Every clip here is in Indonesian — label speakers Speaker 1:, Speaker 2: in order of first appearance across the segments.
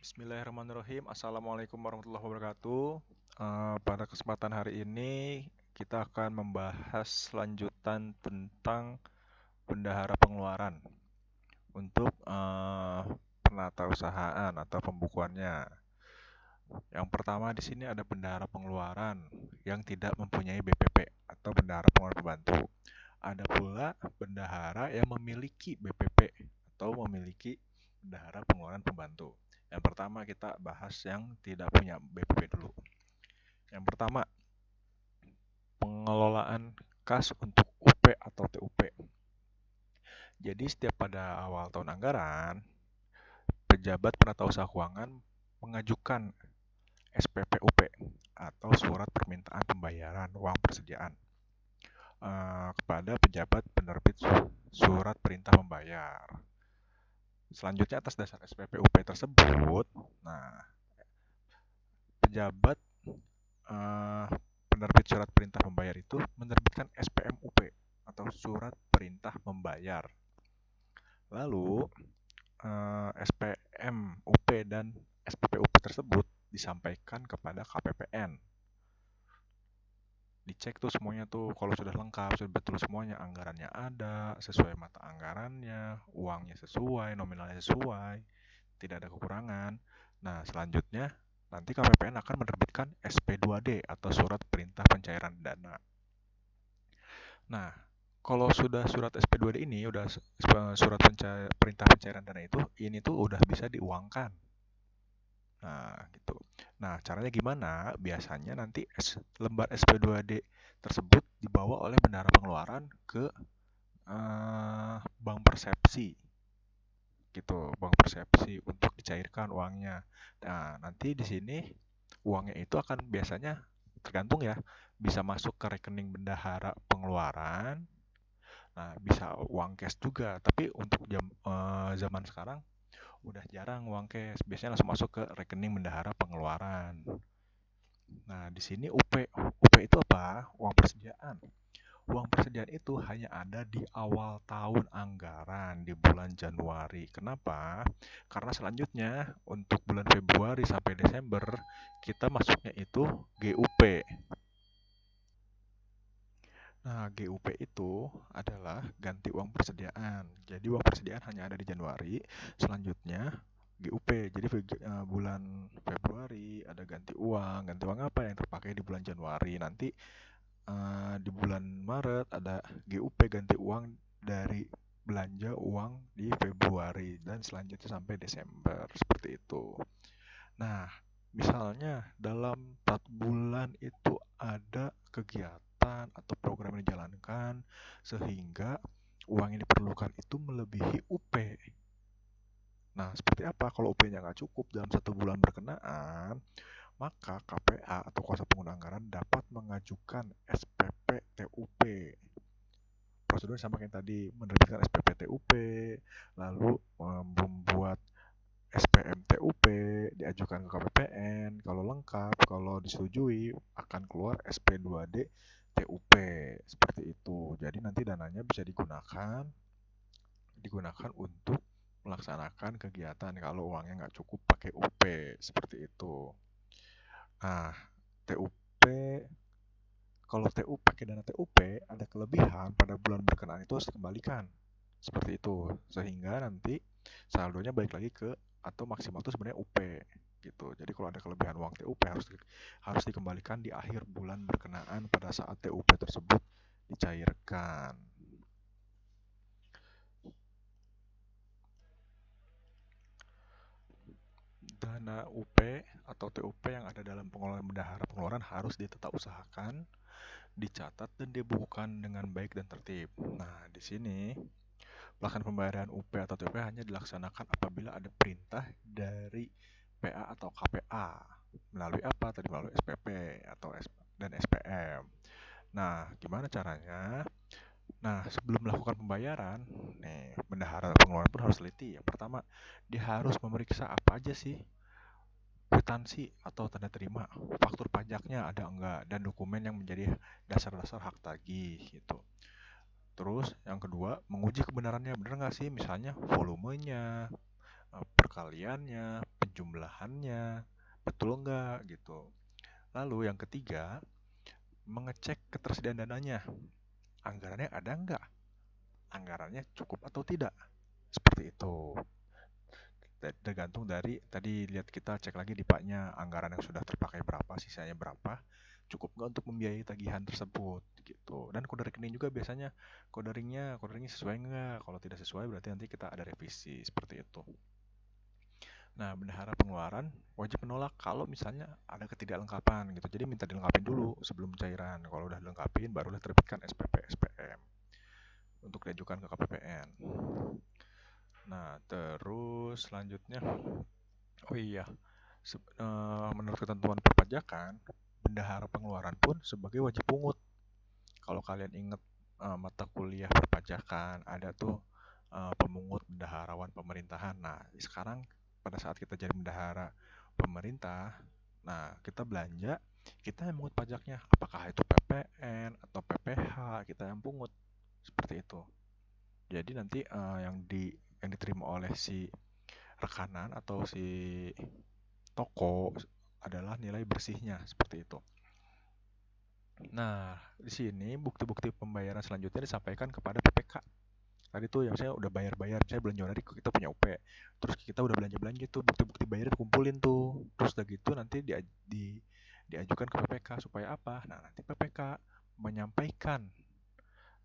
Speaker 1: Bismillahirrahmanirrahim. Assalamualaikum warahmatullahi wabarakatuh. Pada kesempatan hari ini kita akan membahas lanjutan tentang bendahara pengeluaran untuk penatausahaan atau pembukuannya. Yang pertama di sini ada bendahara pengeluaran yang tidak mempunyai BPP atau bendahara pengeluaran pembantu. Ada pula bendahara yang memiliki BPP atau memiliki bendahara pengeluaran pembantu. Yang pertama kita bahas yang tidak punya BPP dulu. Yang pertama, pengelolaan kas untuk UP atau TUP. Jadi setiap pada awal tahun anggaran, pejabat penatausaha keuangan mengajukan SPP UP atau surat permintaan pembayaran uang persediaan kepada pejabat penerbit surat perintah membayar. Selanjutnya atas dasar SPP UP tersebut, pejabat penerbit surat perintah membayar itu menerbitkan SPM UP atau surat perintah membayar. Lalu SPM UP dan SPP UP tersebut disampaikan kepada KPPN. Dicek tuh semuanya tuh, kalau sudah lengkap, sudah betul semuanya, anggarannya ada, sesuai mata anggarannya, uangnya sesuai, nominalnya sesuai, tidak ada kekurangan. Nah, selanjutnya nanti KPPN akan menerbitkan SP2D atau surat perintah pencairan dana. Nah, kalau sudah surat SP2D ini, udah surat perintah pencairan dana itu, ini tuh udah bisa diuangkan. Nah, gitu. Nah, caranya gimana? Biasanya nanti lembar SP2D tersebut dibawa oleh bendahara pengeluaran ke bank persepsi. Gitu, bank persepsi untuk dicairkan uangnya. Nah, nanti di sini uangnya itu akan biasanya tergantung ya, bisa masuk ke rekening bendahara pengeluaran. Nah, bisa uang cash juga, tapi untuk zaman sekarang udah jarang uang cash, biasanya langsung masuk ke rekening bendahara pengeluaran. Nah, di sini UP itu apa? Uang persediaan. Uang persediaan itu hanya ada di awal tahun anggaran di bulan Januari. Kenapa? Karena selanjutnya untuk bulan Februari sampai Desember kita masuknya itu GUP. Nah, GUP itu adalah ganti uang persediaan. Jadi uang persediaan hanya ada di Januari, selanjutnya GUP. Jadi bulan Februari ada ganti uang apa yang terpakai di bulan Januari. Nanti di bulan Maret ada GUP ganti uang dari belanja uang di Februari dan selanjutnya sampai Desember, seperti itu. Nah, misalnya dalam 4 bulan itu ada kegiatan atau program yang dijalankan sehingga uang yang diperlukan itu melebihi UP. Nah, seperti apa kalau UP-nya nggak cukup dalam 1 bulan berkenaan? Maka KPA atau kuasa pengguna anggaran dapat mengajukan SPP TUP. Prosedur sama kayak tadi, menerbitkan SPP TUP, lalu membuat SPM TUP, diajukan ke KPPN, kalau lengkap, kalau disetujui akan keluar SP2D TUP, seperti itu. Jadi nanti dananya bisa digunakan untuk melaksanakan kegiatan kalau uangnya nggak cukup pakai UP, seperti itu. Nah, TUP, kalau TUP pakai dana TUP ada kelebihan pada bulan berkenaan itu harus dikembalikan, seperti itu, sehingga nanti saldonya balik lagi ke atau maksimal itu sebenarnya UP gitu. Jadi kalau ada kelebihan uang TUP harus dikembalikan di akhir bulan berkenaan pada saat TUP tersebut dicairkan. Dana UP atau TUP yang ada dalam pengelolaan bendahara pengeluaran harus ditetapusahakan, dicatat dan dibukukan dengan baik dan tertib. Nah, di sini pelaksanaan pembayaran UP atau TUP hanya dilaksanakan apabila ada perintah dari PA atau KPA. Melalui apa? Tadi melalui SPP dan SPM. Nah, gimana caranya? Nah, sebelum melakukan pembayaran, bendahara pengeluaran pun harus teliti. Yang pertama, dia harus memeriksa apa aja sih kwitansi atau tanda terima, faktur pajaknya ada enggak, dan dokumen yang menjadi dasar-dasar hak tagih gitu. Terus yang kedua, menguji kebenarannya, benar nggak sih misalnya volumenya, perkaliannya, pejumlahannya, betul nggak gitu. Lalu yang ketiga, mengecek ketersediaan dananya. Anggarannya ada nggak? Anggarannya cukup atau tidak? Seperti itu. Tergantung dari tadi lihat kita cek lagi di paknya anggaran yang sudah terpakai berapa, sisanya berapa, cukup nggak untuk membiayai tagihan tersebut gitu. Dan kode rekening juga biasanya kode rekeningnya sesuai nggak? Kalau tidak sesuai berarti nanti kita ada revisi seperti itu. Nah, bendahara pengeluaran wajib menolak kalau misalnya ada ketidaklengkapan gitu. Jadi minta dilengkapin dulu sebelum cairan. Kalau udah dilengkapin barulah terbitkan SPP SPM untuk diajukan ke KPPN. Nah, terus selanjutnya, oh iya, menurut ketentuan perpajakan, bendahara pengeluaran pun sebagai wajib pungut. Kalau kalian ingat mata kuliah perpajakan, ada tuh pemungut bendaharawan pemerintahan. Nah, sekarang pada saat kita jadi bendahara pemerintah, nah kita belanja, kita yang pungut pajaknya. Apakah itu PPN atau PPH, kita yang pungut. Seperti itu. Jadi nanti yang diterima oleh si rekanan atau si toko adalah nilai bersihnya seperti itu. Nah, di sini bukti-bukti pembayaran selanjutnya disampaikan kepada PPK. Tadi tuh yang saya udah bayar-bayar, saya bulan Januari kita punya UP. Terus kita udah belanja-belanja tuh, bukti-bukti bayar dikumpulin tuh. Terus udah gitu nanti diajukan ke PPK supaya apa? Nah, nanti PPK menyampaikan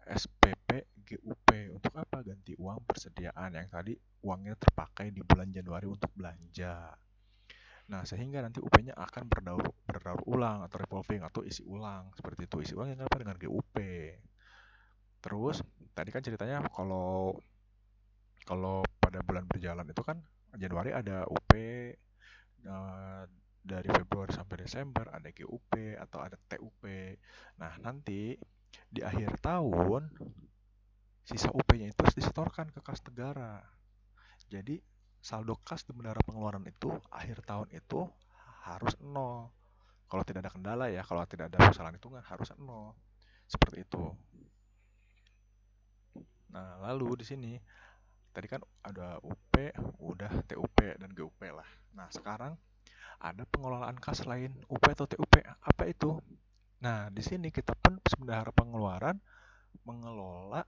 Speaker 1: SPP GUP untuk apa? Ganti uang persediaan yang tadi uangnya terpakai di bulan Januari untuk belanja. Nah, sehingga nanti UP-nya akan berdaur ulang atau revolving atau isi ulang. Seperti itu, isi ulang yang apa dengan GUP. Terus, tadi kan ceritanya kalau pada bulan berjalan itu kan Januari ada UP, dari Februari sampai Desember ada GUP atau ada TUP. Nah, nanti di akhir tahun sisa UP-nya itu harus disetorkan ke kas negara. Jadi saldo kas di bendahara pengeluaran itu akhir tahun itu harus nol. Kalau tidak ada kendala ya, kalau tidak ada kesalahan hitungan harus nol. Seperti itu. Nah, lalu di sini tadi kan ada UP, udah TUP dan GUP lah. Nah, sekarang ada pengelolaan kas lain UP atau TUP. Apa itu? Nah, di sini kita pun bendahara pengeluaran mengelola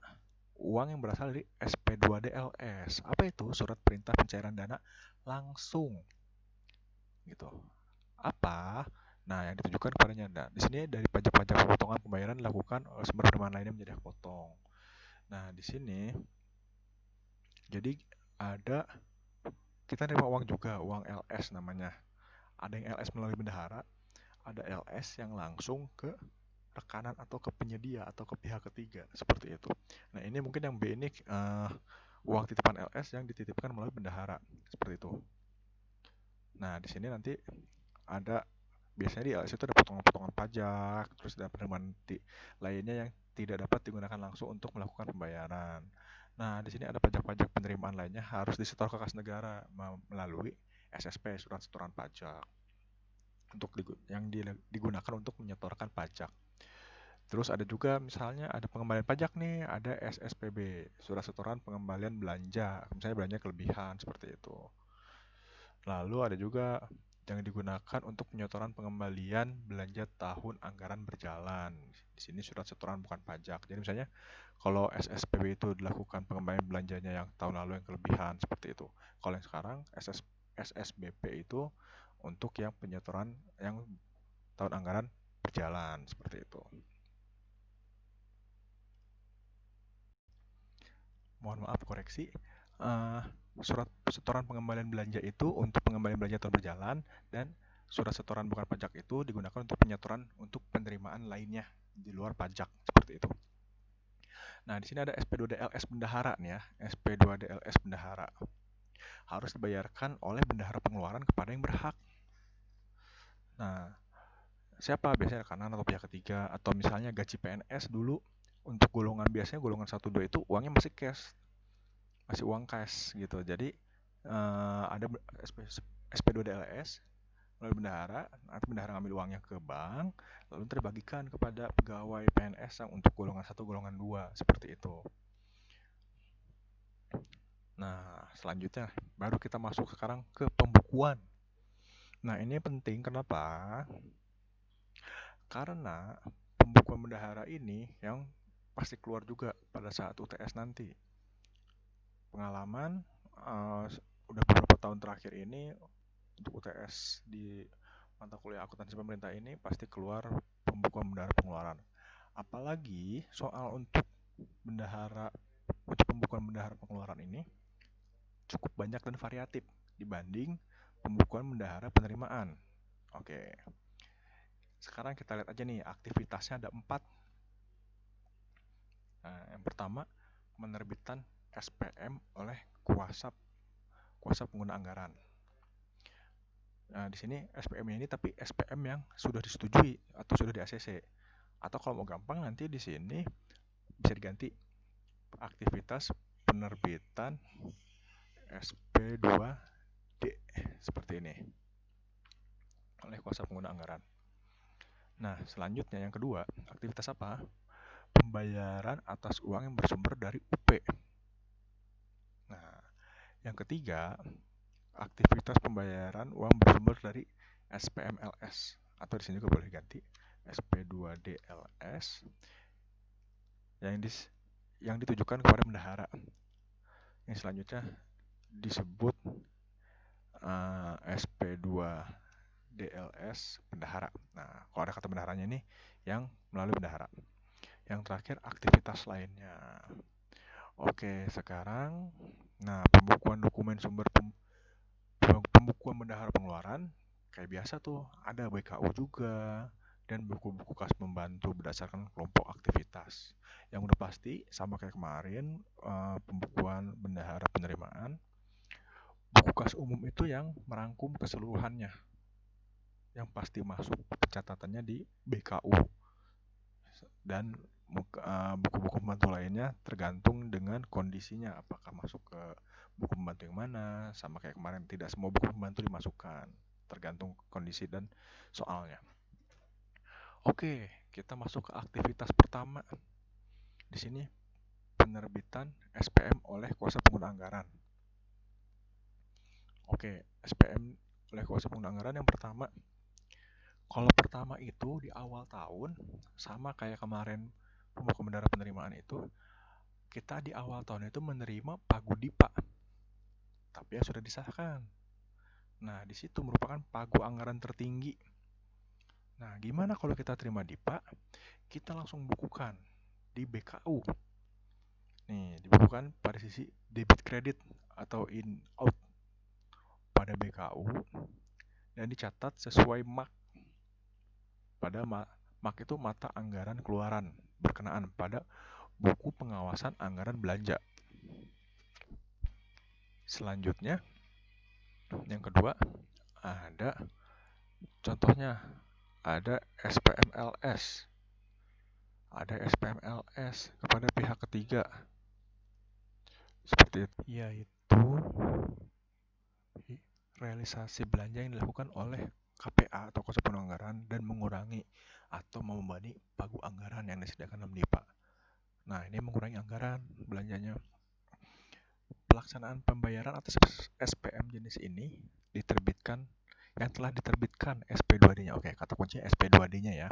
Speaker 1: uang yang berasal dari SP2DLS. Apa itu? Surat perintah pencairan dana langsung. Gitu. Apa? Nah, yang ditujukan kepadanya. Nah, di sini dari pajak-pajak pemotongan pembayaran dilakukan oleh sumber penerimaan lainnya menjadi hak potong. Nah, di sini jadi ada kita nerima uang juga, uang LS namanya. Ada yang LS melalui bendahara, ada LS yang langsung ke rekanan atau ke penyedia atau ke pihak ketiga, seperti itu. Nah, ini mungkin yang B ini uang titipan LS yang dititipkan melalui bendahara, seperti itu. Nah, di sini nanti ada biasanya di LS itu ada potongan-potongan pajak, terus ada penerimaan lainnya yang tidak dapat digunakan langsung untuk melakukan pembayaran. Nah, di sini ada pajak-pajak penerimaan lainnya harus disetor ke kas negara melalui SSP, surat setoran pajak, untuk yang digunakan untuk menyetorkan pajak. Terus ada juga misalnya ada pengembalian pajak nih, ada SSPB, surat setoran pengembalian belanja, misalnya belanja kelebihan seperti itu. Lalu ada juga yang digunakan untuk penyetoran pengembalian belanja tahun anggaran berjalan. Di sini surat setoran bukan pajak. Jadi misalnya kalau SSPB itu dilakukan pengembalian belanjanya yang tahun lalu yang kelebihan seperti itu. Kalau yang sekarang SSBP itu untuk yang penyetoran yang tahun anggaran berjalan seperti itu. Mohon maaf koreksi. Surat setoran pengembalian belanja itu untuk pengembalian belanja tahun berjalan, dan surat setoran bukan pajak itu digunakan untuk penyetoran untuk penerimaan lainnya di luar pajak seperti itu. Nah, di sini ada SP2DLS bendahara nih ya, SP2DLS bendahara. Harus dibayarkan oleh bendahara pengeluaran kepada yang berhak. Nah, siapa? Biasanya kanan atau pihak ketiga, atau misalnya gaji PNS dulu untuk golongan biasanya golongan 1 2 itu uangnya masih cash. Masih uang cash gitu. Jadi ada SP2DLS melalui bendahara, nanti bendahara ngambil uangnya ke bank, lalu terbagikan kepada pegawai PNS yang untuk golongan 1, golongan 2, seperti itu. Nah, selanjutnya baru kita masuk sekarang ke pembukuan. Nah, ini penting kenapa? Karena pembukuan bendahara ini yang pasti keluar juga pada saat UTS nanti. Pengalaman udah beberapa tahun terakhir ini untuk UTS di mata kuliah akuntansi pemerintah ini pasti keluar pembukuan bendahara pengeluaran. Apalagi soal untuk pembukuan bendahara pengeluaran ini cukup banyak dan variatif dibanding pembukuan bendahara penerimaan. Oke, sekarang kita lihat aja nih aktivitasnya ada 4. Nah, yang pertama penerbitan SPM oleh kuasa pengguna anggaran. Nah, di sini SPM ini tapi SPM yang sudah disetujui atau sudah di ACC. Atau kalau mau gampang nanti di sini bisa diganti aktivitas penerbitan SP2D seperti ini oleh kuasa pengguna anggaran. Nah, selanjutnya yang kedua, aktivitas apa? Pembayaran atas uang yang bersumber dari UP. Nah, yang ketiga, aktivitas pembayaran uang bersumber dari SPMLS atau di sini juga boleh ganti SP2DLS yang ditujukan kepada bendahara. Yang selanjutnya disebut SP2DLS bendahara. Nah, kalau ada kata bendaharanya ini yang melalui bendahara. Yang terakhir aktivitas lainnya. Oke, sekarang pembukuan dokumen sumber pembukuan bendahara pengeluaran kayak biasa tuh ada BKU juga dan buku-buku kas membantu berdasarkan kelompok aktivitas. Yang udah pasti sama kayak kemarin pembukuan bendahara penerimaan, buku kas umum itu yang merangkum keseluruhannya yang pasti masuk pencatatannya di BKU dan buku-buku pembantu lainnya tergantung dengan kondisinya apakah masuk ke buku pembantu yang mana. Sama kayak kemarin, tidak semua buku pembantu dimasukkan, tergantung kondisi dan soalnya. Oke, kita masuk ke aktivitas pertama. Di sini penerbitan SPM oleh kuasa pengguna anggaran. Oke, SPM oleh kuasa pengguna anggaran yang pertama. Kalau pertama itu di awal tahun sama kayak kemarin pembukuan bendahara penerimaan itu, kita di awal tahun itu menerima Pagudipa, tapi ya sudah disahkan. Nah, di situ merupakan pagu anggaran tertinggi. Nah, gimana kalau kita terima DIPA, kita langsung bukukan di BKU. Nih, dibukukan pada sisi debit kredit atau in out pada BKU dan dicatat sesuai MAK. Pada MAK itu mata anggaran keluaran berkenaan pada buku pengawasan anggaran belanja. Selanjutnya, yang kedua, ada contohnya, ada SPMLS. Ada SPMLS kepada pihak ketiga. Seperti itu, yaitu realisasi belanja yang dilakukan oleh KPA atau kuasa pengguna anggaran dan mengurangi atau membebani pagu anggaran yang disediakan dalam DIPA. Nah, ini mengurangi anggaran belanjanya. Pelaksanaan pembayaran atas SPM jenis ini yang telah diterbitkan SP2D-nya. Oke, kata kuncinya SP2D-nya ya,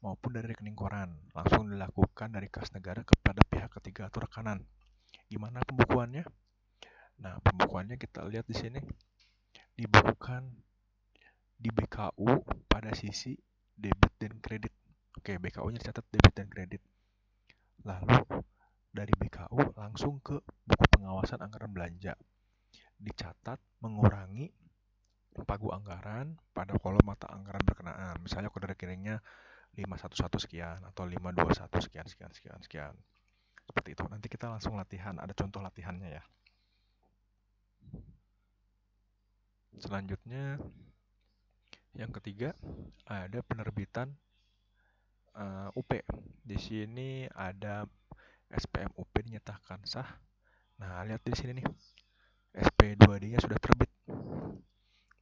Speaker 1: maupun dari rekening koran, langsung dilakukan dari kas negara kepada pihak ketiga atau rekanan. Gimana pembukuannya? Nah, pembukuannya kita lihat di sini, dibukukan di BKU pada sisi debit dan kredit. Oke, BKU-nya dicatat debit dan kredit. Lalu dari BKU langsung ke buku pengawasan anggaran belanja, dicatat mengurangi pagu anggaran pada kolom mata anggaran berkenaan. Misalnya kode rekeningnya 511 sekian atau 521 sekian sekian sekian sekian. Seperti itu. Nanti kita langsung latihan, ada contoh latihannya ya. Selanjutnya yang ketiga ada penerbitan UP. Di sini ada SPM UP dinyatakan sah. Nah, lihat di sini nih. SP2D-nya sudah terbit.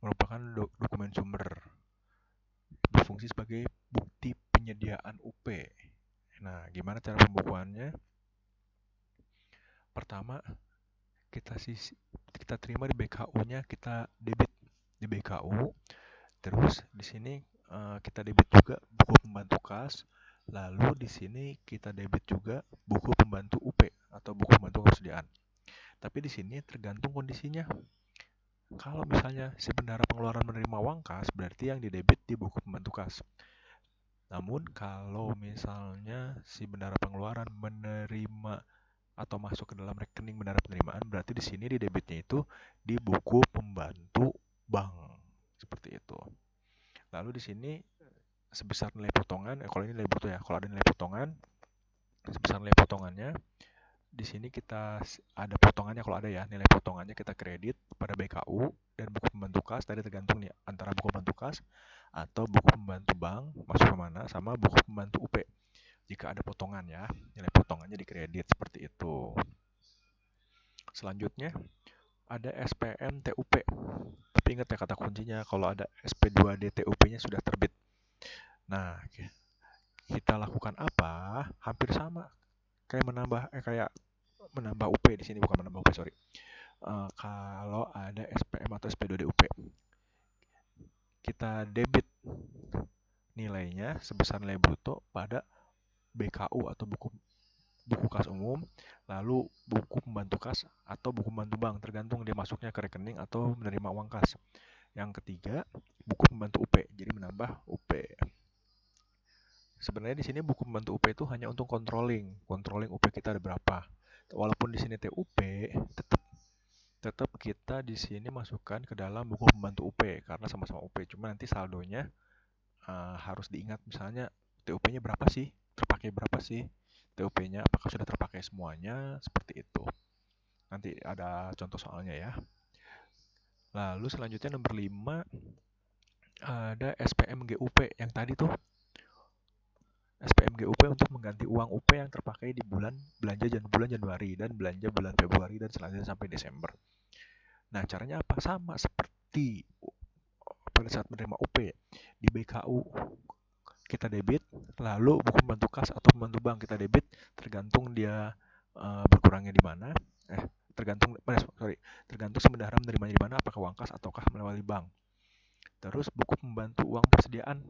Speaker 1: Merupakan dokumen sumber. Berfungsi sebagai bukti penyediaan UP. Nah, gimana cara pembukuannya? Pertama, kita terima di BKU-nya, kita debit di BKU, Terus di sini kita debit juga buku pembantu kas. Lalu di sini kita debit juga buku pembantu UP atau buku pembantu persediaan. Tapi di sini tergantung kondisinya. Kalau misalnya si bendahara pengeluaran menerima uang kas, berarti yang didebit di buku pembantu kas. Namun kalau misalnya si bendahara pengeluaran menerima atau masuk ke dalam rekening bendahara penerimaan, berarti di sini di debitnya itu di buku pembantu bank. Seperti itu. Lalu di sini sebesar nilai potongan, kalau ini nilai bruto ya, kalau ada nilai potongan, sebesar nilai potongannya, di sini kita ada potongannya kalau ada ya, nilai potongannya kita kredit pada BKU dan buku pembantu kas, tadi tergantung nih antara buku pembantu kas atau buku pembantu bank, masuk ke mana, sama buku pembantu UP. Jika ada potongan ya, nilai potongannya dikredit seperti itu. Selanjutnya, ada SPM TUP. Tapi ingat ya kata kuncinya, kalau ada SP2D TUP-nya sudah terbit. Nah, kita lakukan apa? Hampir sama kayak menambah UP di sini, bukan menambah UP, sorry. Kalau ada SPM atau SP2D UP, kita debit nilainya sebesar nilai bruto pada BKU atau buku kas umum, lalu buku pembantu kas atau buku pembantu bank, tergantung dia masuknya ke rekening atau menerima uang kas. Yang ketiga, buku pembantu UP, jadi menambah UP. Sebenarnya di sini buku pembantu UP itu hanya untuk controlling UP kita ada berapa. Walaupun di sini TUP, tetap kita di sini masukkan ke dalam buku pembantu UP karena sama-sama UP. Cuma nanti saldonya harus diingat, misalnya TUP-nya berapa sih, terpakai berapa sih TUP-nya, apakah sudah terpakai semuanya, seperti itu. Nanti ada contoh soalnya ya. Lalu selanjutnya nomor 5 ada SPM GUP yang tadi tuh. SPM GUP untuk mengganti uang UP yang terpakai di bulan bulan Januari dan belanja bulan Februari dan selanjutnya sampai Desember. Nah, caranya apa? Sama seperti pada saat menerima UP di BKU kita debit, lalu buku pembantu kas atau pembantu bank kita debit, tergantung dia berkurangnya di mana. Tergantung si bendahara menerimanya di mana, apakah uang kas ataukah melalui bank. Terus buku pembantu uang persediaan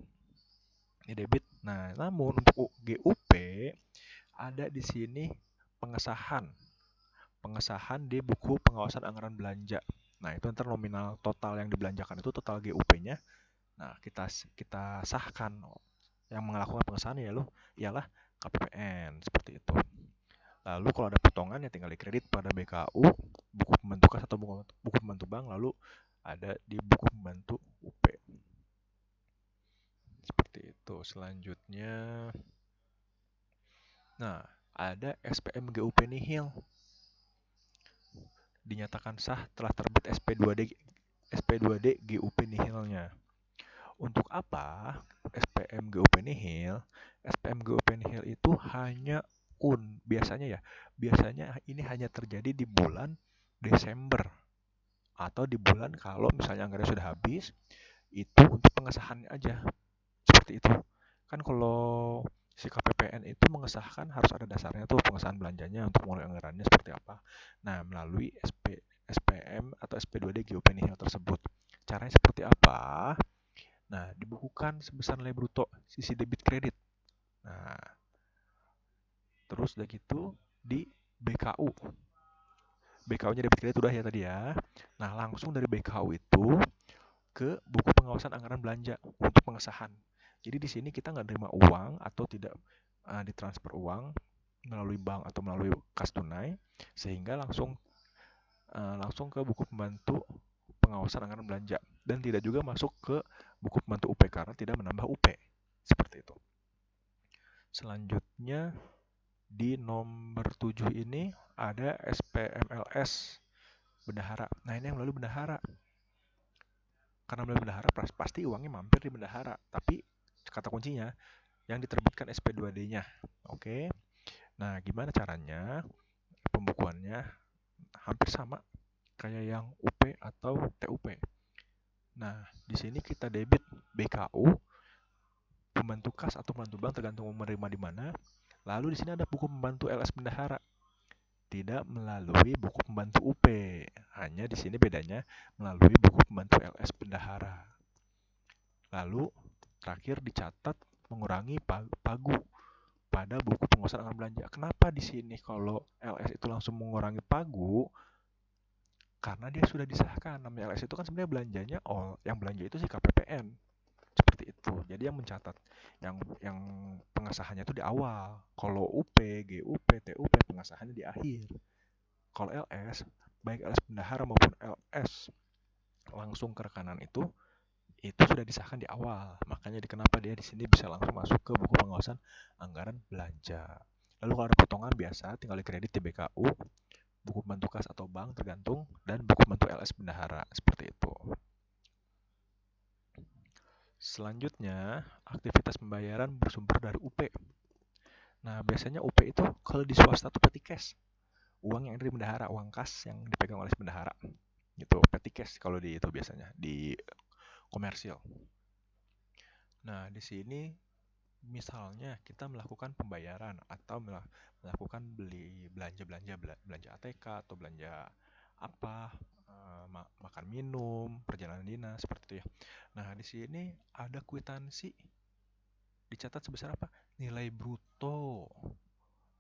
Speaker 1: ini debit. Nah, namun untuk GUP ada di sini pengesahan di buku pengawasan anggaran belanja. Nah, itu ntar nominal total yang dibelanjakan itu total GUP-nya. Nah, kita sahkan. Yang melakukan pengesahan ialah KPPN, seperti itu. Lalu kalau ada potongan ya tinggal dikredit pada BKU, buku pembantu kas atau buku pembantu bank, lalu ada di buku pembantu UP. Seperti itu. Selanjutnya, nah, ada SPM GUP nihil. Dinyatakan sah telah terbit SP2D GUP nihilnya. Untuk apa SPM GUP nihil? SPM GUP nihil itu hanya biasanya ini hanya terjadi di bulan Desember atau di bulan kalau misalnya anggaran sudah habis, itu untuk pengesahannya aja. Seperti itu. Kan kalau si KPPN itu mengesahkan harus ada dasarnya tuh, pengesahan belanjanya untuk mulai anggarannya seperti apa. Nah, melalui SPM atau SP2D GUP nihil tersebut. Caranya seperti apa? Nah, dibukukan sebesar nilai bruto sisi debit kredit. Nah, terus udah gitu di BKU. BKU-nya debit kredit udah ya tadi ya. Nah, langsung dari BKU itu ke buku pengawasan anggaran belanja untuk pengesahan. Jadi di sini kita nggak terima uang atau tidak ditransfer uang melalui bank atau melalui kas tunai, sehingga langsung ke buku pembantu pengawasan anggaran belanja dan tidak juga masuk ke buku pembantu UP karena tidak menambah UP. Seperti itu. Selanjutnya di nomor 7 ini ada SPMLS bendahara. Nah, ini yang melalui bendahara. Karena melalui bendahara pasti uangnya mampir di bendahara, tapi kata kuncinya yang diterbitkan SP2D-nya. Oke. Nah, gimana caranya? Pembukuannya hampir sama kayak yang UP atau TUP. Nah, di sini kita debit BKU, pembantu kas atau pembantu bank tergantung menerima di mana. Lalu di sini ada buku pembantu LS bendahara. Tidak melalui buku pembantu UP. Hanya di sini bedanya melalui buku pembantu LS bendahara. Lalu terakhir dicatat mengurangi pagu pada buku penguasaan anggaran belanja. Kenapa di sini kalau LS itu langsung mengurangi pagu? Karena dia sudah disahkan. Namanya LS itu kan sebenarnya belanjanya yang belanja itu si KPPN. Seperti itu. Jadi yang mencatat yang pengesahannya itu di awal. Kalau UP, GUP, TUP pengesahannya di akhir. Kalau LS, baik LS bendahara maupun LS langsung ke rekanan itu sudah disahkan di awal. Makanya kenapa dia di sini bisa langsung masuk ke buku pengawasan anggaran belanja. Lalu kalau ada potongan biasa tinggal dikredit di BKU, buku pembantu kas atau bank tergantung, dan buku pembantu LS bendahara. Seperti itu. Selanjutnya, aktivitas pembayaran bersumber dari UP. Nah, biasanya UP itu kalau di swasta itu petty cash. Uang yang dari bendahara, uang kas yang dipegang oleh bendahara. Gitu, petty cash kalau di itu biasanya di komersil. Nah, di sini misalnya kita melakukan pembayaran atau melakukan belanja ATK atau belanja apa, makan minum, perjalanan dinas seperti itu ya. Nah, di sini ada kwitansi dicatat sebesar apa? Nilai bruto.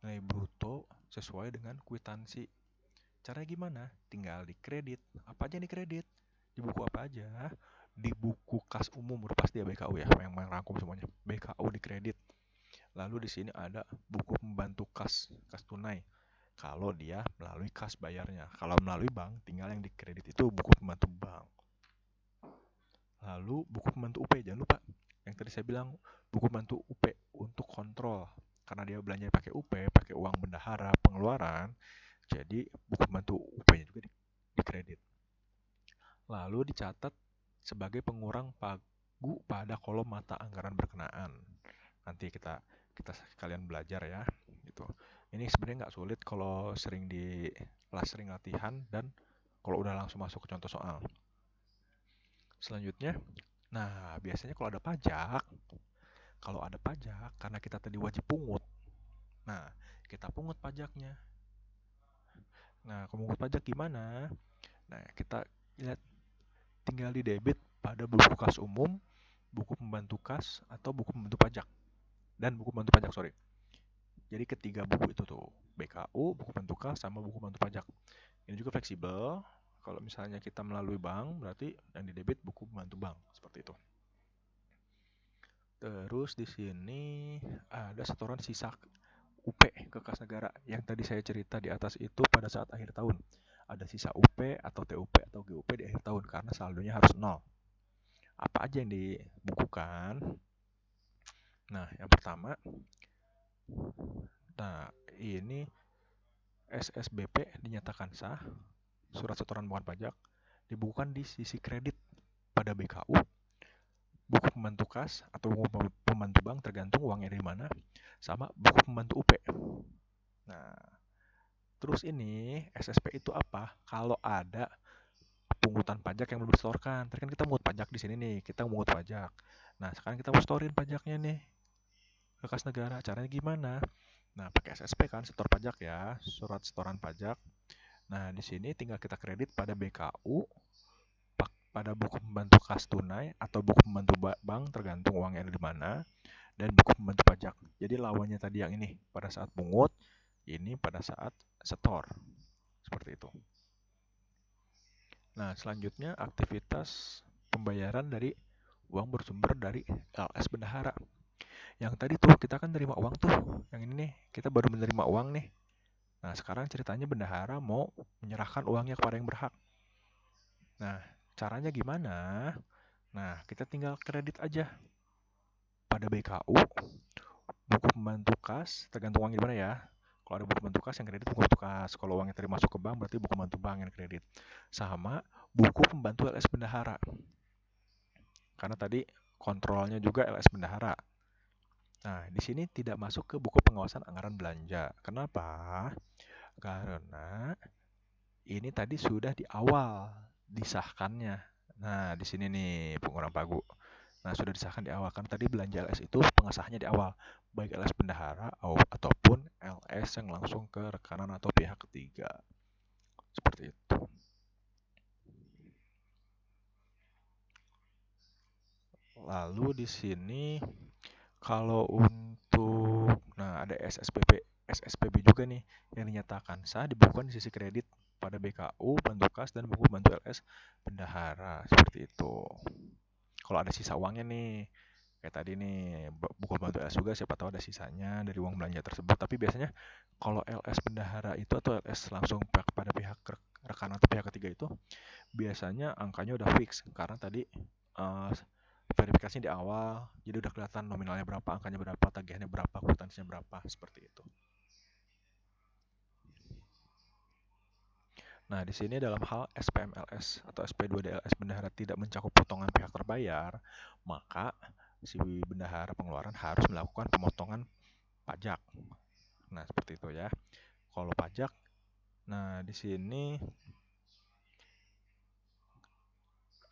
Speaker 1: Nilai bruto sesuai dengan kwitansi. Caranya gimana? Tinggal dikredit. Apa aja yang dikredit? Di buku apa aja? Di buku kas umum, udah pasti ya BKU ya, yang rangkum semuanya. BKU dikredit. Lalu di sini ada buku pembantu kas tunai. Kalau dia melalui kas bayarnya. Kalau melalui bank, tinggal yang dikredit itu buku pembantu bank. Lalu buku pembantu UP, jangan lupa. Yang tadi saya bilang, buku pembantu UP untuk kontrol. Karena dia belanja pakai UP, pakai uang bendahara, pengeluaran. Jadi buku pembantu UP-nya juga dikredit. Lalu dicatat sebagai pengurang pagu pada kolom mata anggaran berkenaan. Nanti kita sekalian belajar ya, gitu. Ini sebenarnya nggak sulit kalau sering sering latihan dan kalau udah langsung masuk ke contoh soal. Selanjutnya, nah biasanya kalau ada pajak, karena kita tadi wajib pungut, nah kita pungut pajaknya. Nah, kalau pungut pajak gimana? Nah, kita lihat tinggal di debit pada buku kas umum, buku pembantu kas, atau buku pembantu pajak. Dan buku pembantu pajak, sorry. Jadi ketiga buku itu tuh, BKU, buku pembantu kas, sama buku pembantu pajak. Ini juga fleksibel. Kalau misalnya kita melalui bank, berarti yang di debit buku pembantu bank, seperti itu. Terus di sini ada setoran sisa UP ke kas negara yang tadi saya cerita di atas itu pada saat akhir tahun. Ada sisa UP atau TUP atau GUP di akhir tahun karena saldonya harus 0. Apa aja yang dibukukan? Nah, yang pertama, ini SSBP dinyatakan sah, surat setoran bukan pajak, dibukukan di sisi kredit pada BKU, buku pembantu kas atau buku pembantu bank tergantung uangnya dari mana, sama buku pembantu UP. Nah, terus ini SSP itu apa? Kalau ada pungutan pajak yang belum disetorkan. Tadi kan kita mungut pajak di sini nih, kita mungut pajak. Nah, sekarang kita mau setorin pajaknya nih ke kas negara. Caranya gimana? Nah, pakai SSP kan, setor pajak ya, surat setoran pajak. Nah, di sini tinggal kita kredit pada BKU, pada buku pembantu kas tunai atau buku pembantu bank tergantung uangnya ada di mana, dan buku pembantu pajak. Jadi lawannya tadi yang ini pada saat pungut, ini pada saat setor. Seperti itu. Nah, selanjutnya aktivitas pembayaran dari uang bersumber dari LS bendahara. Yang tadi tuh kita kan terima uang tuh, yang ini nih, kita baru menerima uang nih. Nah, sekarang ceritanya bendahara mau menyerahkan uangnya kepada yang berhak. Nah, caranya gimana? Nah, kita tinggal kredit aja pada BKU, buku pembantu kas, tergantung uangnya gimana ya. Kalau ada buku pembantu kas yang kredit buku pembantu kas. Kalau uangnya tadi masuk ke bank berarti buku pembantu bank yang kredit. Sama buku pembantu LS bendahara. Karena tadi kontrolnya juga LS bendahara. Nah, di sini tidak masuk ke buku pengawasan anggaran belanja. Kenapa? Karena ini tadi sudah di awal disahkannya. Nah, di sini nih pengurang pagu. Nah, sudah disahkan di awal. Kan tadi belanja LS itu pengesahannya di awal. Baik LS bendahara ataupun LS yang langsung ke rekanan atau pihak ketiga. Seperti itu. Lalu di sini kalau untuk ada SSPB juga nih yang dinyatakan sah dibukukan di sisi kredit pada BKU, bantu kas dan buku bantu LS bendahara seperti itu. Kalau ada sisa uangnya nih, kayak tadi nih buku bantu LS juga siapa tahu ada sisanya dari uang belanja tersebut. Tapi biasanya kalau LS bendahara itu atau LS langsung pada pihak rekan atau pihak ketiga itu biasanya angkanya udah fix karena tadi uh, verifikasinya di awal, jadi udah kelihatan nominalnya berapa, angkanya berapa, tagihannya berapa, kwitansinya berapa, seperti itu. Nah, di sini dalam hal SPMLS atau SP2DLS bendahara tidak mencakup potongan pihak terbayar, maka si bendahara pengeluaran harus melakukan pemotongan pajak. Nah, seperti itu ya. Kalau pajak, nah di sini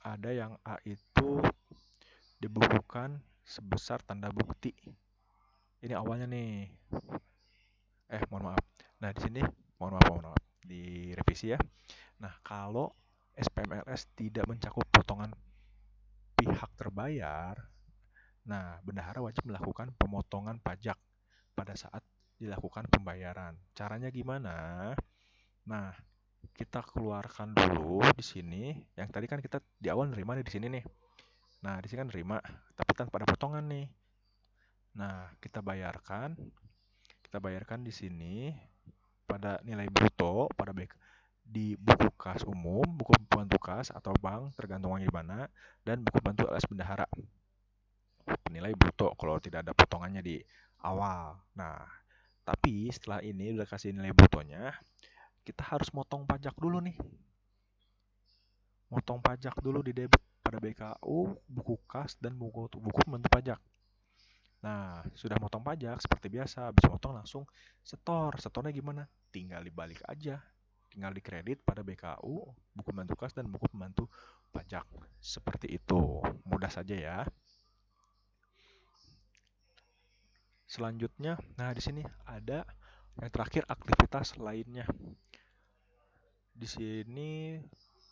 Speaker 1: ada yang A itu dibukukan sebesar tanda bukti. Ini awalnya nih. Mohon maaf. Nah, di sini mohon maaf. Direvisi ya. Nah, kalau SPMLS tidak mencakup potongan pihak terbayar, nah bendahara wajib melakukan pemotongan pajak pada saat dilakukan pembayaran. Caranya gimana? Nah, kita keluarkan dulu di sini. Yang tadi kan kita di awal nerima nih di sini nih. Nah, di sini kan nerima, tapi tanpa ada potongan nih. Nah, kita bayarkan di sini pada nilai bruto pada di buku kas umum, buku bantu kas atau bank tergantung uangnya di mana, dan buku bantu LS bendahara. Nilai bruto kalau tidak ada potongannya di awal. Nah, tapi setelah ini udah kasih nilai brutonya, kita harus motong pajak dulu nih. Motong pajak dulu di debit pada BKU, buku kas, dan buku bantu pajak. Nah, sudah motong pajak seperti biasa, habis motong langsung setor. Setornya gimana? Tinggal dibalik aja. Tinggal dikredit pada BKU, buku bantu kas, dan buku pembantu pajak. Seperti itu. Mudah saja ya. Selanjutnya, nah di sini ada yang terakhir aktivitas lainnya. Di sini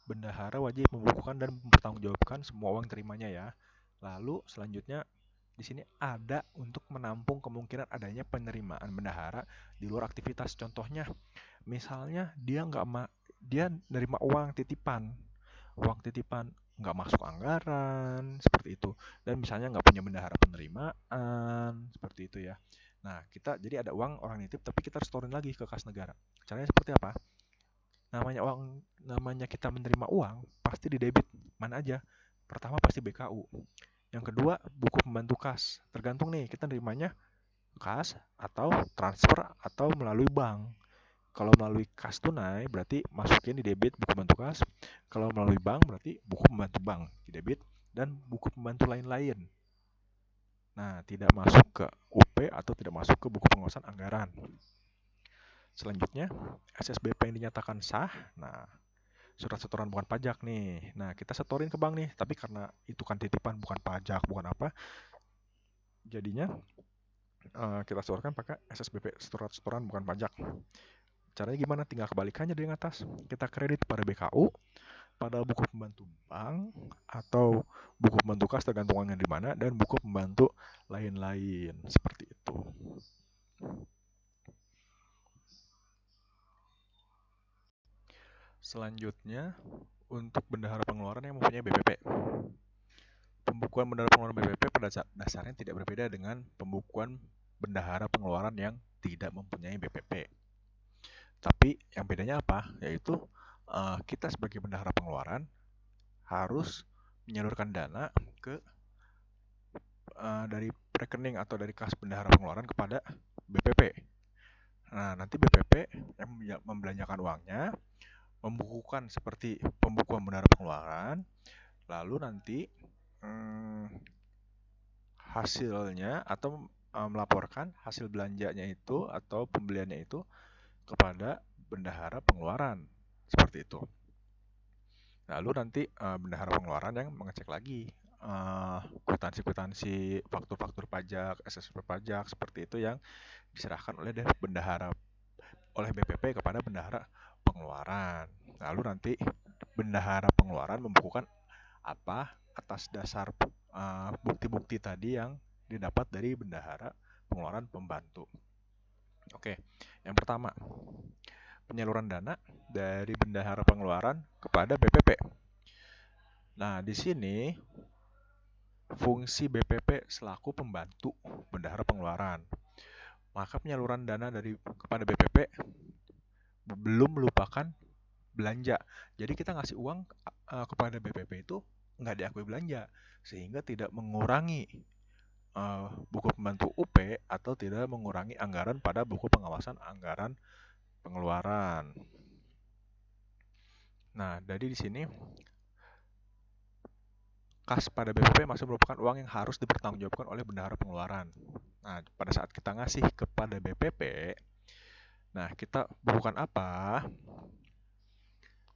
Speaker 1: bendahara wajib membukukan dan mempertanggungjawabkan semua uang terimanya ya. Lalu selanjutnya di sini ada untuk menampung kemungkinan adanya penerimaan bendahara di luar aktivitas. Contohnya, misalnya dia nerima uang titipan nggak masuk anggaran seperti itu, dan misalnya nggak punya bendahara penerimaan seperti itu ya. Nah, kita jadi ada uang orang nitip tapi kita storein lagi ke kas negara. Caranya seperti apa? Namanya kita menerima uang pasti di debit mana aja. Pertama pasti BKU. Yang kedua buku pembantu kas. Tergantung nih kita nerimanya kas atau transfer atau melalui bank. Kalau melalui kas tunai berarti masukin di debit buku pembantu kas. Kalau melalui bank berarti buku pembantu bank di debit dan buku pembantu lain-lain. Nah, tidak masuk ke UP atau tidak masuk ke buku pengawasan anggaran. Selanjutnya, SSBP yang dinyatakan sah. Nah, surat setoran bukan pajak nih. Nah, kita setorin ke bank nih, tapi karena itu kan titipan bukan pajak, bukan apa. Jadinya kita setorkan pakai SSBP, surat setoran bukan pajak. Caranya gimana? Tinggal kebalikannya dari atas. Kita kredit pada BKU, pada buku pembantu bank atau buku pembantu kas tergantung uangnya di mana, dan buku pembantu lain-lain seperti itu. Selanjutnya untuk bendahara pengeluaran yang mempunyai BPP. Pembukuan bendahara pengeluaran BPP pada dasarnya tidak berbeda dengan pembukuan bendahara pengeluaran yang tidak mempunyai BPP. Tapi yang bedanya apa? Yaitu kita sebagai bendahara pengeluaran harus menyalurkan dana ke dari rekening atau dari kas bendahara pengeluaran kepada BPP. Nah, nanti BPP yang membelanjakan uangnya membukukan seperti pembukuan bendahara pengeluaran, lalu nanti hasilnya atau melaporkan hasil belanjanya itu atau pembeliannya itu kepada bendahara pengeluaran seperti itu. Lalu nanti bendahara pengeluaran yang mengecek lagi kwitansi-kwitansi, faktur-faktur pajak, SSP pajak seperti itu yang diserahkan oleh bendahara oleh BPP kepada bendahara pengeluaran. Lalu nanti bendahara pengeluaran membukukan apa atas dasar bukti-bukti tadi yang didapat dari bendahara pengeluaran pembantu. Oke, yang pertama, penyaluran dana dari bendahara pengeluaran kepada BPP. Nah, di sini fungsi BPP selaku pembantu bendahara pengeluaran. Maka penyaluran dana kepada BPP belum melupakan belanja. Jadi kita ngasih uang kepada BPP itu nggak diakui belanja, sehingga tidak mengurangi buku pembantu UP atau tidak mengurangi anggaran pada buku pengawasan anggaran pengeluaran. Nah, jadi di sini kas pada BPP masih merupakan uang yang harus dipertanggungjawabkan oleh bendahara pengeluaran. Nah, pada saat kita ngasih kepada BPP, nah kita bukukan apa?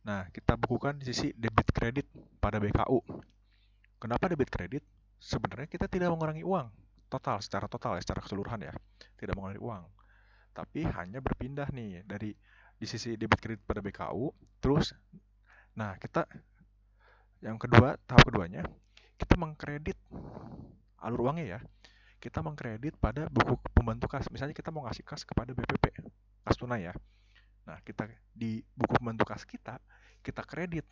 Speaker 1: Nah, kita bukukan di sisi debit kredit pada BKU. Kenapa debit kredit? Sebenarnya kita tidak mengurangi uang secara keseluruhan ya, tidak mengurangi uang, tapi hanya berpindah nih dari di sisi debit kredit pada BKU, terus, nah kita tahap keduanya, kita mengkredit alur uangnya ya. Kita mengkredit pada buku pembantu kas. Misalnya kita mau ngasih kas kepada BPP, kas tunai ya. Nah, kita di buku pembantu kas kita kredit.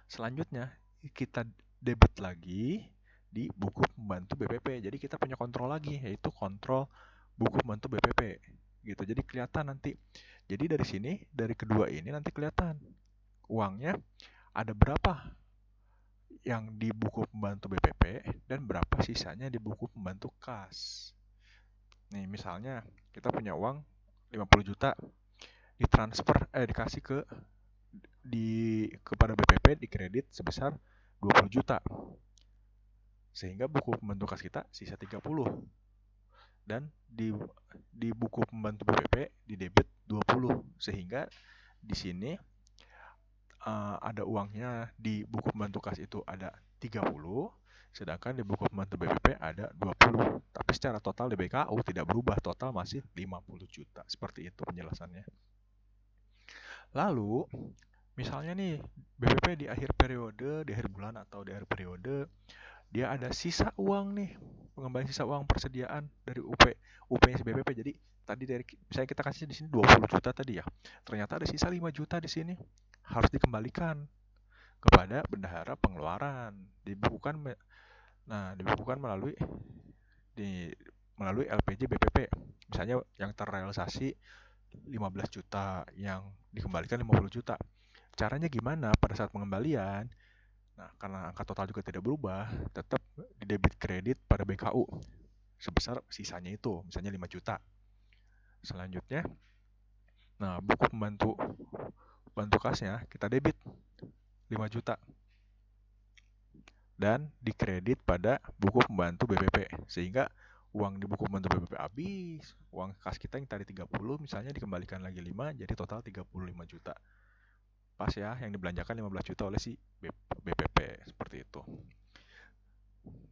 Speaker 1: Selanjutnya, kita debit lagi di buku pembantu BPP. Jadi kita punya kontrol lagi, yaitu kontrol buku pembantu BPP. Gitu. Jadi kelihatan nanti. Jadi dari sini, dari kedua ini nanti kelihatan uangnya ada berapa yang di buku pembantu BPP dan berapa sisanya di buku pembantu kas. Nih, misalnya kita punya uang 50 juta dikasih kepada BPP di kredit sebesar 20 juta. Sehingga buku pembantu kas kita sisa 30. Dan di buku pembantu BPP di debit 20. Sehingga di sini ada uangnya di buku pembantu kas itu ada 30, sedangkan di buku pembantu BPP ada 20. Tapi secara total di BKU tidak berubah, total masih 50 juta. Seperti itu penjelasannya. Lalu, misalnya nih, BPP di akhir periode, di akhir bulan atau di akhir periode, dia ada sisa uang nih, pengembalian sisa uang persediaan dari UP-nya si BPP. Jadi tadi misalnya kita kasih di sini 20 juta tadi ya, ternyata ada sisa 5 juta di sini, harus dikembalikan kepada bendahara pengeluaran, dibukukan melalui LPJ BPP. Misalnya yang terrealisasi 15 juta, yang dikembalikan 50 juta. Caranya gimana pada saat pengembalian? Nah, karena angka total juga tidak berubah, tetap di debit kredit pada BKU sebesar sisanya itu, misalnya 5 juta. Selanjutnya, nah buku pembantu kasnya kita debit 5 juta. Dan dikredit pada buku pembantu BPP. Sehingga uang di buku pembantu BPP habis, uang kas kita yang tadi 30 misalnya dikembalikan lagi 5, jadi total 35 juta. Pas ya, yang dibelanjakan 15 juta oleh si BPP, seperti itu.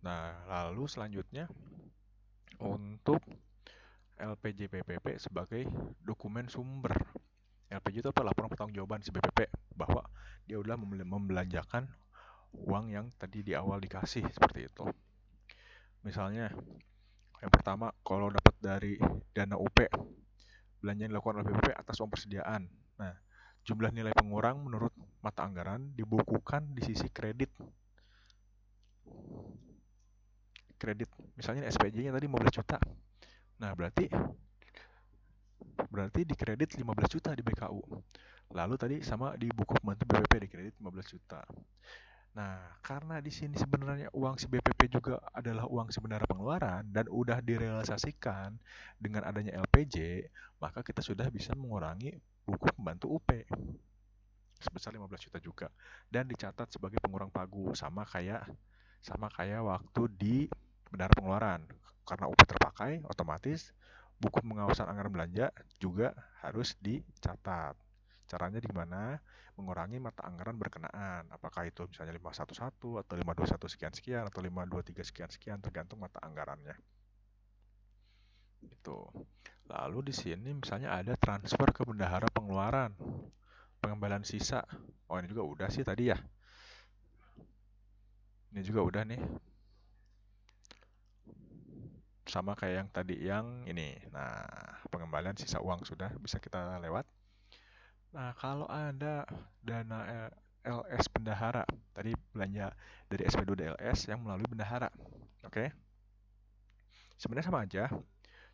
Speaker 1: Nah, lalu selanjutnya untuk LPJ BPP sebagai dokumen sumber. LPJ itu apa? Laporan pertanggungjawaban si BPP bahwa dia udah membelanjakan uang yang tadi di awal dikasih, seperti itu. Misalnya, yang pertama, kalau dapat dari dana UP, belanja yang dilakukan oleh BPP atas uang persediaan. Nah, jumlah nilai pengurang menurut mata anggaran dibukukan di sisi kredit. Misalnya SPJ-nya tadi 15 juta. Nah, berarti dikredit 15 juta di BKU. Lalu tadi sama di buku pembantu BPP dikredit 15 juta. Nah, karena di sini sebenarnya uang si BPP juga adalah uang sebenarnya pengeluaran dan udah direalisasikan dengan adanya LPJ, maka kita sudah bisa mengurangi buku pembantu UP sebesar 15 juta juga dan dicatat sebagai pengurang pagu sama kayak waktu di bendahara pengeluaran. Karena UP terpakai, otomatis buku pengawasan anggaran belanja juga harus dicatat. Caranya gimana? Mengurangi mata anggaran berkenaan. Apakah itu misalnya 511 atau 521 sekian-sekian atau 523 sekian-sekian, tergantung mata anggarannya. Gitu. Lalu di sini misalnya ada transfer ke bendahara pengeluaran. Pengembalian sisa. Oh, ini juga udah sih tadi ya. Ini juga udah nih. Sama kayak yang tadi yang ini. Nah, pengembalian sisa uang sudah bisa kita lewat. Nah, kalau ada dana LS bendahara, tadi belanja dari SP2 DLS yang melalui bendahara. Oke. Sebenarnya sama aja,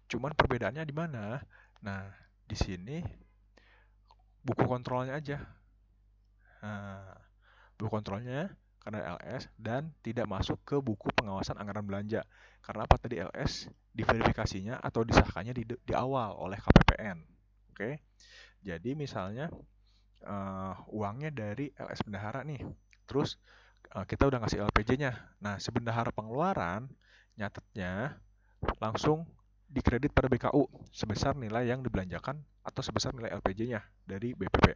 Speaker 1: cuman perbedaannya di mana? Nah, di sini buku kontrolnya aja. Nah, buku kontrolnya karena LS dan tidak masuk ke buku pengawasan anggaran belanja. Karena apa tadi LS diverifikasinya atau disahkannya di awal oleh KPPN. Oke. Jadi misalnya uangnya dari LS bendahara nih. Terus kita udah ngasih LPJ-nya. Nah, si bendahara pengeluaran nyatetnya langsung dikredit pada BKU sebesar nilai yang dibelanjakan atau sebesar nilai LPJ-nya dari BPP.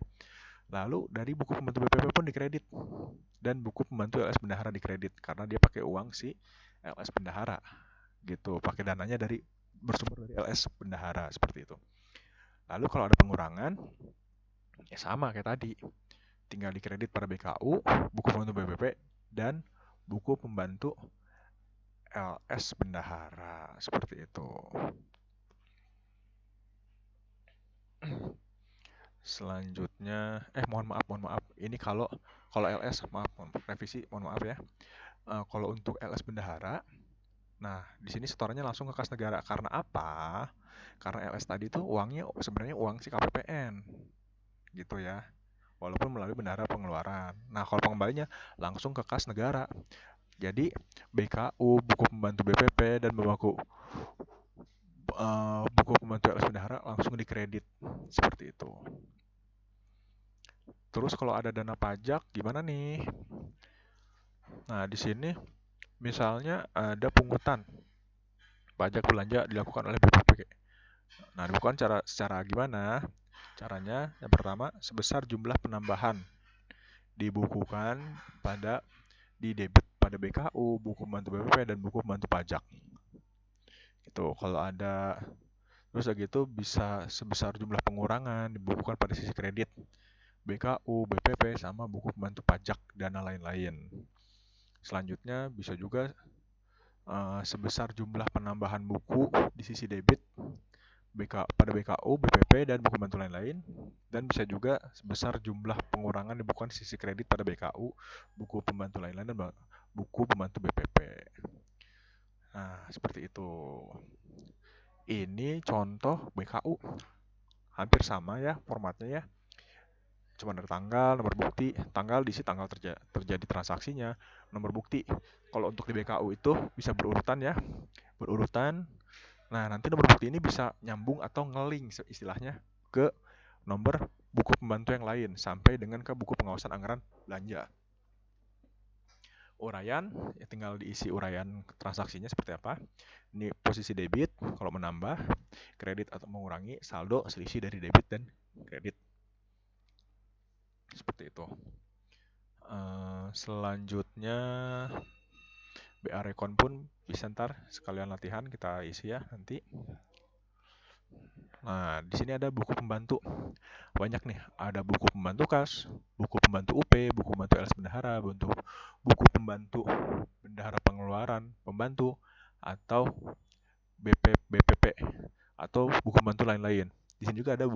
Speaker 1: Lalu dari buku pembantu BPP pun dikredit dan buku pembantu LS bendahara dikredit karena dia pakai uang si LS bendahara gitu, pakai dananya dari bersumber dari LS bendahara seperti itu. Lalu kalau ada pengurangan ya sama kayak tadi, tinggal dikredit pada BKU, buku pembantu BPP dan buku pembantu LS bendahara seperti itu. Selanjutnya, mohon maaf. Ini kalau LS, revisi, mohon maaf ya. Kalau untuk LS bendahara, nah di sini setorannya langsung ke kas negara. Karena apa? Karena LS tadi tuh uangnya sebenarnya uang si KPPN, gitu ya. Walaupun melalui bendahara pengeluaran. Nah kalau pengembalinya langsung ke kas negara. Jadi BKU, buku pembantu BPP dan buku pembantu LS bendahara langsung dikredit seperti itu. Terus kalau ada dana pajak gimana nih? Nah, di sini misalnya ada pungutan pajak belanja dilakukan oleh BPP. Nah, dilakukan secara gimana? Caranya yang pertama sebesar jumlah penambahan dibukukan di debit pada BKU, buku pembantu BPP dan buku pembantu pajak. Gitu. Kalau ada terus gitu bisa sebesar jumlah pengurangan dibukukan pada sisi kredit BKU, BPP sama buku pembantu pajak dana lain-lain. Selanjutnya bisa juga sebesar jumlah penambahan buku di sisi debit pada BKU, BPP, dan buku pembantu lain-lain. Dan bisa juga sebesar jumlah pengurangan dibukukan di sisi kredit pada BKU, buku pembantu lain-lain, dan buku pembantu BPP. Nah, seperti itu. Ini contoh BKU. Hampir sama ya formatnya ya. Cuma ada tanggal, nomor bukti, tanggal diisi tanggal terjadi transaksinya, nomor bukti. Kalau untuk di BKU itu bisa berurutan ya, berurutan. Nah, nanti nomor bukti ini bisa nyambung atau ngeling istilahnya ke nomor buku pembantu yang lain sampai dengan ke buku pengawasan anggaran belanja. Uraian, ya tinggal diisi uraian transaksinya seperti apa. Ini posisi debit, kalau menambah, kredit atau mengurangi, saldo, selisih dari debit dan kredit. Seperti itu. Selanjutnya BA Recon pun bisa ntar sekalian latihan kita isi ya nanti. Nah, di sini ada buku pembantu. Banyak nih, ada buku pembantu kas, buku pembantu UP, buku pembantu LS bendahara, buku pembantu bendahara pengeluaran, pembantu, atau BPP, atau buku pembantu lain-lain. Di sini juga ada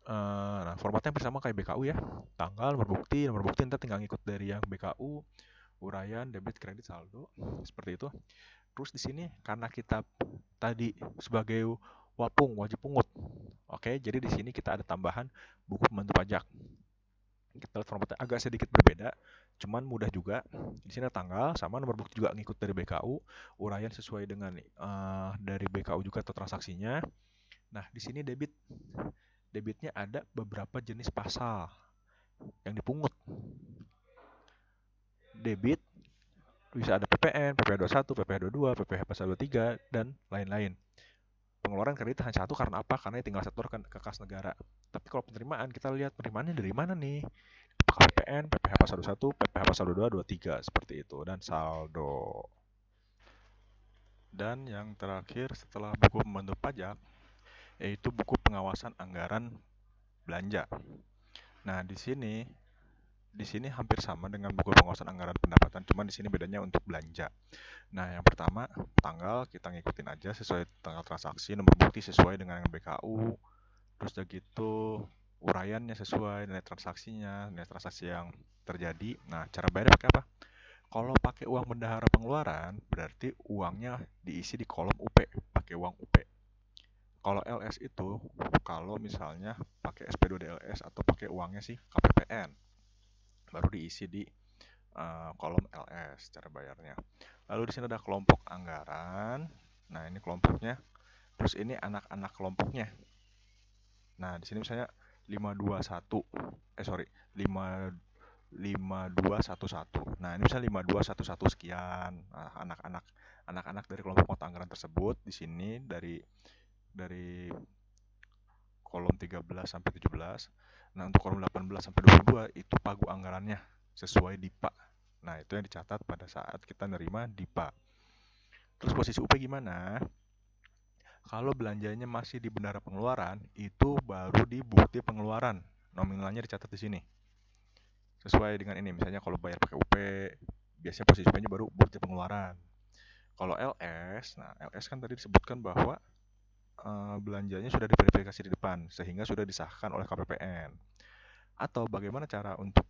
Speaker 1: nah, formatnya bersama kayak BKU ya. Tanggal, nomor bukti nanti tinggal ngikut dari yang BKU, uraian, debit, kredit, saldo, seperti itu. Terus di sini karena kita tadi sebagai wajib pungut. Oke, jadi di sini kita ada tambahan buku pembantu pajak. Kita lihat formatnya agak sedikit berbeda, cuman mudah juga. Di sini ada tanggal sama nomor bukti juga ngikut dari BKU, uraian sesuai dengan dari BKU juga atau transaksinya. Nah, di sini debitnya ada beberapa jenis pasal yang dipungut. Debit bisa ada PPN, PPh 21, PPh 22, PPh pasal 23 dan lain-lain. Pengeluaran kredit hanya satu karena apa? Karena tinggal setorkan ke kas negara. Tapi kalau penerimaan, kita lihat penerimaannya dari mana nih? Apakah PPN, PPh pasal 21, PPh pasal 22, 23, seperti itu. Dan saldo. Dan yang terakhir setelah buku pembantu pajak, yaitu buku pengawasan anggaran belanja. Nah, di sini di sini hampir sama dengan buku pengawasan anggaran pendapatan, cuman di sini bedanya untuk belanja. Nah, yang pertama, tanggal kita ngikutin aja sesuai tanggal transaksi, nomor bukti sesuai dengan BKU, terus udah gitu uraiannya sesuai nilai transaksinya, nilai transaksi yang terjadi. Nah, cara bayar pakai apa? Kalau pakai uang bendahara pengeluaran, berarti uangnya diisi di kolom UP, pakai uang UP. Kalau LS itu, kalau misalnya pakai SP2D LS atau pakai uangnya sih KPPN, baru diisi di kolom LS cara bayarnya. Lalu di sini ada kelompok anggaran. Nah, ini kelompoknya. Terus ini anak-anak kelompoknya. Nah, di sini misalnya 521. Sorry, 5 5211. Nah, ini misalnya 5211 sekian. Nah, anak-anak dari kelompok mata anggaran tersebut di sini dari kolom 13 sampai 17. Nah, untuk kolom 18 sampai 22 itu pagu anggarannya sesuai DIPA. Nah, itu yang dicatat pada saat kita nerima DIPA. Terus posisi UP gimana? Kalau belanjanya masih di bendahara pengeluaran, itu baru di bukti pengeluaran. Nominalnya dicatat di sini. Sesuai dengan ini, misalnya kalau bayar pakai UP, biasanya posisi UP-nya baru bukti pengeluaran. Kalau LS, nah LS kan tadi disebutkan bahwa belanjanya sudah diverifikasi di depan, sehingga sudah disahkan oleh KPPN. Atau bagaimana cara untuk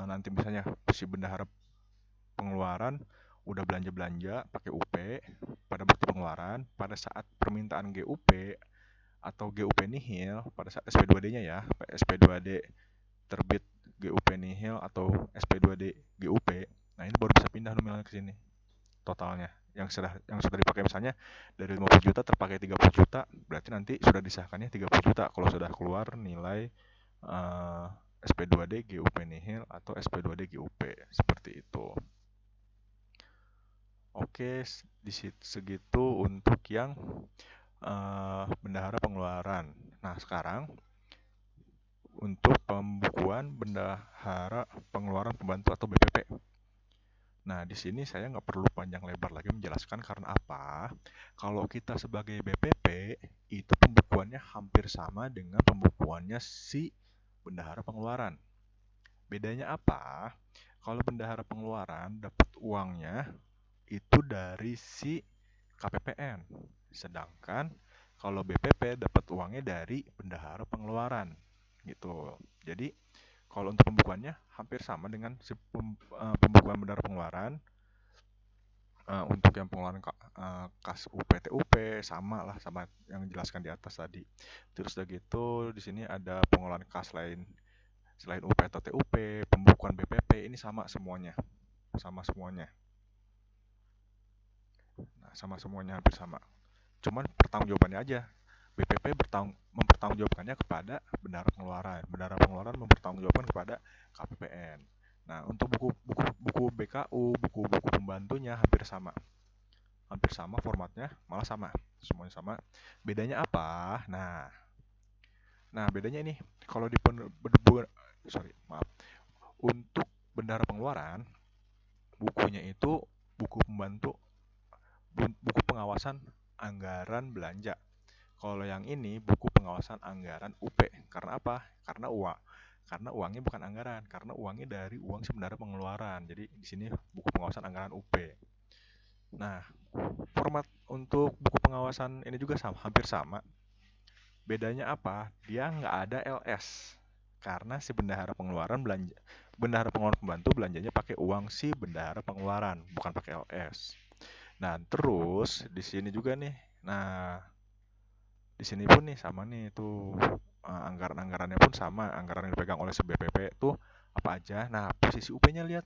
Speaker 1: nanti misalnya si bendahara pengeluaran udah belanja-belanja pakai UP pada bukti pengeluaran, pada saat permintaan GUP atau GUP nihil, pada saat SP2D-nya ya, SP2D terbit GUP nihil atau SP2D GUP, nah ini baru bisa pindah nominalnya ke sini totalnya yang sudah dipakai, misalnya dari 50 juta terpakai 30 juta, berarti nanti sudah disahkannya 30 juta kalau sudah keluar nilai SP2D GUP nihil atau SP2D GUP, seperti itu. Oke, segitu untuk yang bendahara pengeluaran. Nah, sekarang untuk pembukuan bendahara pengeluaran pembantu atau BPP. Nah, di sini saya nggak perlu panjang lebar lagi menjelaskan karena apa? Kalau kita sebagai BPP, itu pembukuannya hampir sama dengan pembukuannya si bendahara pengeluaran. Bedanya apa? Kalau bendahara pengeluaran dapat uangnya itu dari si KPPN. Sedangkan kalau BPP dapat uangnya dari bendahara pengeluaran. Gitu. Jadi, kalau untuk pembukuannya hampir sama dengan si pembukuan bendahara pengeluaran. Untuk yang pengeluaran kas UPTUP sama lah sama yang dijelaskan di atas tadi. Terus udah gitu di sini ada pengeluaran kas lain selain UP atau TUP, pembukuan BPP ini sama semuanya. Sama semuanya. Nah, sama semuanya hampir sama. Cuman pertanggungjawabannya aja. BPP mempertanggungjawabkannya kepada bendahara pengeluaran. Bendahara pengeluaran mempertanggungjawabkan kepada KPPN. Nah, untuk buku BKU, buku-buku pembantunya hampir sama. Hampir sama formatnya, malah sama. Semuanya sama. Bedanya apa? Nah, bedanya ini kalau di untuk bendahara pengeluaran, bukunya itu buku pembantu, buku pengawasan anggaran belanja. Kalau yang ini buku pengawasan anggaran UP. Karena apa? Karena uangnya bukan anggaran, karena uangnya dari uang sebenarnya pengeluaran. Jadi di sini buku pengawasan anggaran UP. Nah, format untuk buku pengawasan ini juga hampir sama. Bedanya apa? Dia nggak ada LS. Karena si bendahara pengeluaran pembantu belanjanya pakai uang si bendahara pengeluaran, bukan pakai LS. Nah, terus di sini juga nih. Nah, di sini pun nih sama nih tuh anggaran-anggarannya pun sama, anggaran yang dipegang oleh BPP tuh apa aja. Nah, posisi UP-nya lihat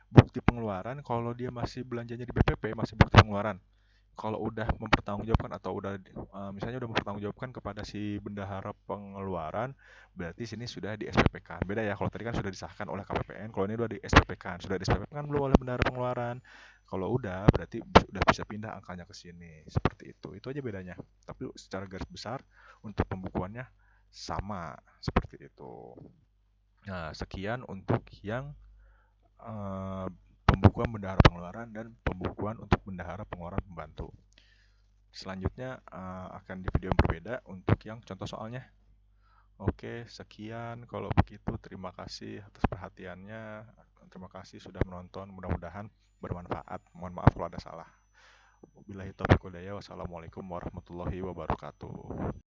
Speaker 1: bukti pengeluaran, kalau dia masih belanjanya di BPP masih bukti pengeluaran. Kalau udah mempertanggungjawabkan atau udah misalnya udah mempertanggungjawabkan kepada si bendahara pengeluaran, berarti sini sudah di SPP-kan. Beda ya, kalau tadi kan sudah disahkan oleh KPPN, kalau ini udah di SPP-kan. Sudah di SPP-kan belum oleh bendahara pengeluaran. Kalau udah berarti udah bisa pindah angkanya ke sini. Seperti itu. Itu aja bedanya. Tapi secara garis besar untuk pembukuannya sama seperti itu. Nah, sekian untuk yang pembukuan bendahara pengeluaran dan pembukuan untuk bendahara pengeluaran pembantu. Selanjutnya akan di video yang berbeda untuk yang contoh soalnya. Oke, sekian. Kalau begitu, terima kasih atas perhatiannya. Terima kasih sudah menonton. Mudah-mudahan bermanfaat. Mohon maaf kalau ada salah. Wabillahi taufiq wal hidayah. Wassalamualaikum warahmatullahi wabarakatuh.